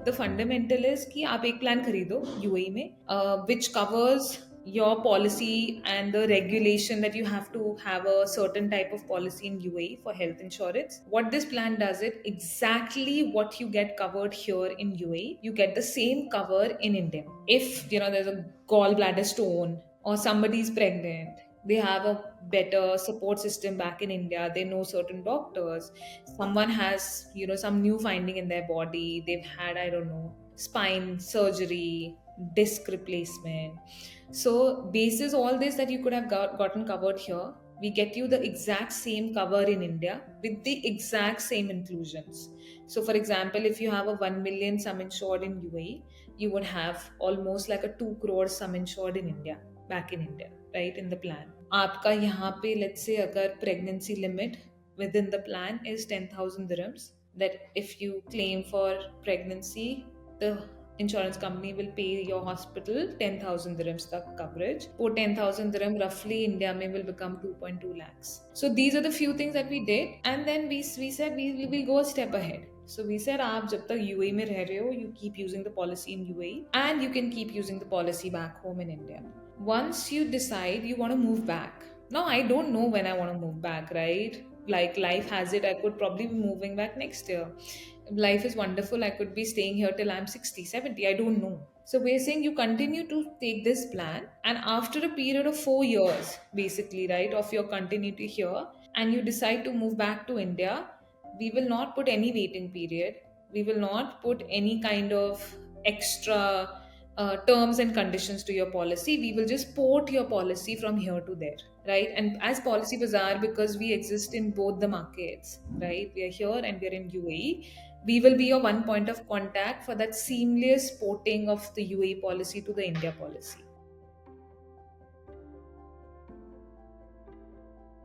the fundamental is कि आप एक plan खरीदो UAE में, which covers your policy and the regulation that you have to have a certain type of policy in UAE for health insurance. What this plan does it exactly what you get covered here in UAE, you get the same cover in India. If there's a gallbladder stone or somebody's pregnant, they have a better support system back in India. They know certain doctors. Someone has some new finding in their body. They've had, I don't know, spine surgery, disc replacement. So, basis all this that you could have gotten covered here, we get you the exact same cover in India with the exact same inclusions. So, for example, if you have a 1 million sum insured in UAE, you would have almost like a 2 crore sum insured in India, back in India, right? In the plan. आपका यहाँ पे, let's say, अगर pregnancy limit within the plan is 10,000 dirhams, that if you claim for pregnancy, the insurance company will pay your hospital 10,000 dirhams tak coverage. वो 10,000 dirham roughly India में will become 2.2 lakhs. So these are the few things that we did, and then we said we will go a step ahead. So we said आप जब तक UAE में रह रहे हो, you keep using the policy in UAE and you can keep using the policy back home in India. Once you decide you want to move back, now I don't know when I want to move back, right? Like life has it, I could probably be moving back next year. Life is wonderful, I could be staying here till I'm 60, 70, I don't know. So we're saying you continue to take this plan, and after a period of 4 years, basically, right, of your continuity here, and you decide to move back to India, we will not put any waiting period. We will not put any kind of extra terms and conditions to your policy. We will just port your policy from here to there, right? And as Policy Bazaar, because we exist in both the markets, right? We are here and we are in UAE. We will be your one point of contact for that seamless porting of the UAE policy to the India policy.